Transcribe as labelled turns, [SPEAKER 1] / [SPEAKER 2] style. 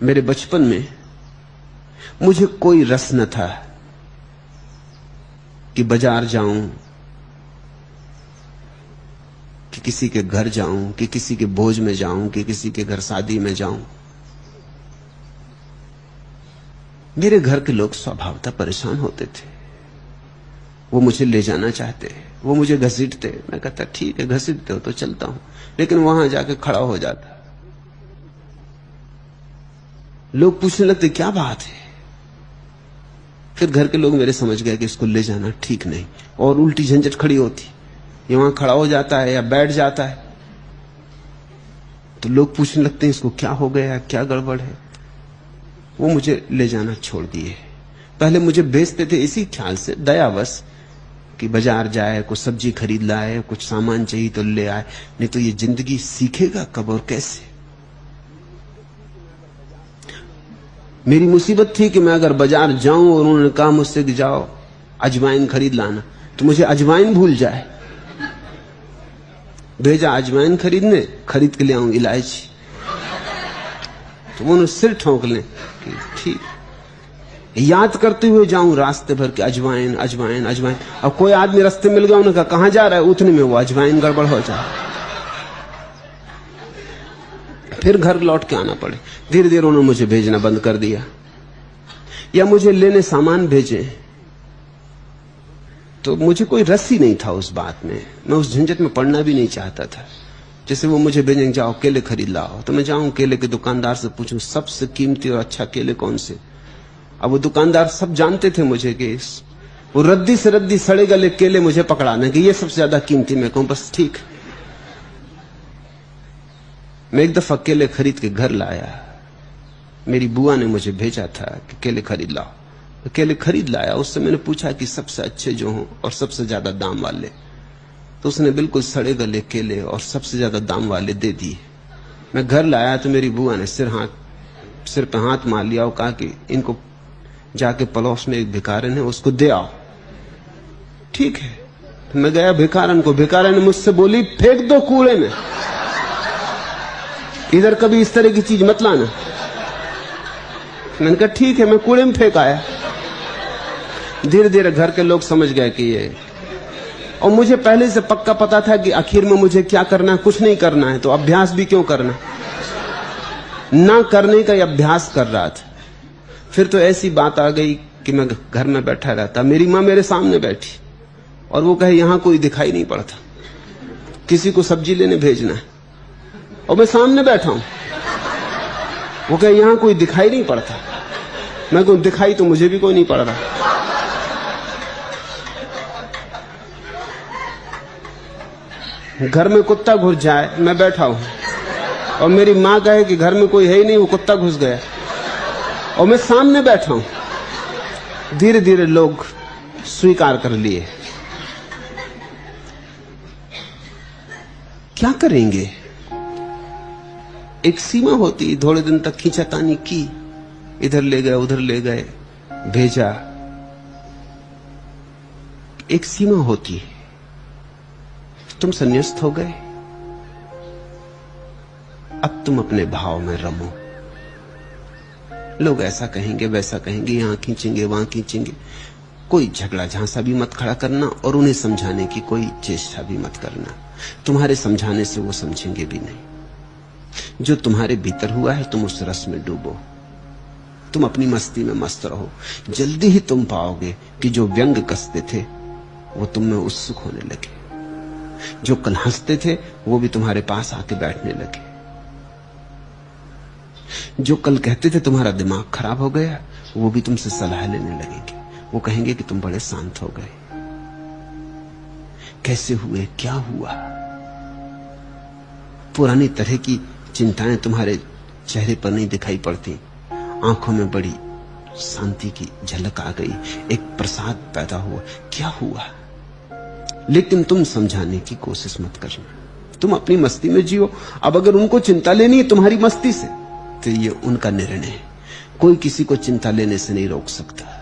[SPEAKER 1] मेरे बचपन में मुझे कोई रस न था कि बाजार जाऊं, कि किसी के घर जाऊं, कि किसी के भोज में जाऊं, कि किसी के घर शादी में जाऊं। मेरे घर के लोग स्वभावतः परेशान होते थे। वो मुझे ले जाना चाहते, वो मुझे घसीटते। मैं कहता ठीक है, घसीटते हो तो चलता हूं, लेकिन वहां जाके खड़ा हो जाता। लोग पूछने लगते क्या बात है। फिर घर के लोग मेरे समझ गए कि इसको ले जाना ठीक नहीं, और उल्टी झंझट खड़ी होती। ये वहां खड़ा हो जाता है या बैठ जाता है तो लोग पूछने लगते हैं इसको क्या हो गया, क्या गड़बड़ है। वो मुझे ले जाना छोड़ दिए। पहले मुझे बेचते थे इसी ख्याल से, दयावश, कि बाजार जाए, कुछ सब्जी खरीद लाए, कुछ सामान चाहिए तो ले आए, नहीं तो ये जिंदगी सीखेगा कब और कैसे। मेरी मुसीबत थी कि मैं अगर बाजार जाऊं और उन्होंने कहा मुझसे कि जाओ अजवाइन खरीद लाना, तो मुझे अजवाइन भूल जाए। भेजा अजवाइन खरीदने, खरीद के ले आऊं इलायची, तो उन्होंने सिर ठोंक लें कि ठीक। याद करते हुए जाऊं रास्ते भर के अजवाइन अजवाइन अजवाइन। अब कोई आदमी रास्ते मिल गया, उन्होंने कहा कहां जा रहा है, उतने में वो अजवाइन गड़बड़ हो जाए। फिर घर लौट के आना पड़े। धीरे धीरे उन्होंने मुझे भेजना बंद कर दिया, या मुझे लेने सामान भेजे। तो मुझे कोई रस ही नहीं था उस बात में, मैं उस झंझट में पड़ना भी नहीं चाहता था। जैसे वो मुझे भेजेंगे जाओ केले खरीद लाओ, तो मैं जाऊं केले के दुकानदार से पूछूं सबसे कीमती और अच्छा केले कौन से। अब वो दुकानदार सब जानते थे मुझे कि वो रद्दी से रद्दी सड़े गले केले मुझे पकड़ाने कि ये सबसे ज्यादा कीमती। मैं कहूं बस ठीक। मैं एक दफा केले खरीद के घर लाया। मेरी बुआ ने मुझे भेजा था कि केले खरीद लाओ, तो केले खरीद लाया। उससे मैंने पूछा कि सबसे अच्छे जो हों और सबसे ज्यादा दाम वाले, तो उसने बिल्कुल सड़े गले केले और सबसे ज्यादा दाम वाले दे दिए। मैं घर लाया तो मेरी बुआ ने सिर पे हाथ मार लिया और कहा कि इनको जाके पड़ोस में एक भिखारन है, उसको दे आओ। ठीक है, तो मैं गया भिखारन को। भिखारन ने मुझसे बोली फेंक दो कूड़े में, इधर कभी इस तरह की चीज मत लाना। मैंने कहा ठीक है, मैं कूड़े में फेंक आया। धीरे धीरे घर के लोग समझ गए कि ये, और मुझे पहले से पक्का पता था कि आखिर में मुझे क्या करना है, कुछ नहीं करना है, तो अभ्यास भी क्यों करना। ना करने का अभ्यास कर रहा था। फिर तो ऐसी बात आ गई कि मैं घर में बैठा रहता, मेरी मां मेरे सामने बैठी और वो कहे यहां कोई दिखाई नहीं पड़ता, किसी को सब्जी लेने भेजना है, और मैं सामने बैठा हूं। वो कहे यहां कोई दिखाई नहीं पड़ता। मैं कहूं दिखाई तो मुझे भी कोई नहीं पड़ रहा। घर में कुत्ता घुस जाए, मैं बैठा हूं, और मेरी मां कहे कि घर में कोई है ही नहीं, वो कुत्ता घुस गया, और मैं सामने बैठा हूं। धीरे धीरे लोग स्वीकार कर लिए। क्या करेंगे, एक सीमा होती। थोड़े दिन तक खींचातानी की, इधर ले गए उधर ले गए, भेजा। एक सीमा होती है। तुम संन्यास्त हो गए, अब तुम अपने भाव में रमो। लोग ऐसा कहेंगे वैसा कहेंगे, यहां खींचेंगे वहां खींचेंगे, कोई झगड़ा झांसा भी मत खड़ा करना, और उन्हें समझाने की कोई चेष्टा भी मत करना। तुम्हारे समझाने से वो समझेंगे भी नहीं। जो तुम्हारे भीतर हुआ है तुम उस रस में डूबो, तुम अपनी मस्ती में मस्त रहो। जल्दी ही तुम पाओगे कि जो व्यंग कसते थे वो तुम में उत्सुक होने लगे, जो कल हंसते थे वो भी तुम्हारे पास आके बैठने लगे, जो कल कहते थे तुम्हारा दिमाग खराब हो गया वो भी तुमसे सलाह लेने लगेंगे। वो कहेंगे कि तुम बड़े शांत हो गए, कैसे हुए, क्या हुआ। पुरानी तरह की चिंताएं तुम्हारे चेहरे पर नहीं दिखाई पड़ती, आंखों में बड़ी शांति की झलक आ गई, एक प्रसाद पैदा हुआ। क्या हुआ, लेकिन तुम समझाने की कोशिश मत करना, तुम अपनी मस्ती में जियो। अब अगर उनको चिंता लेनी है तुम्हारी मस्ती से तो ये उनका निर्णय है, कोई किसी को चिंता लेने से नहीं रोक सकता।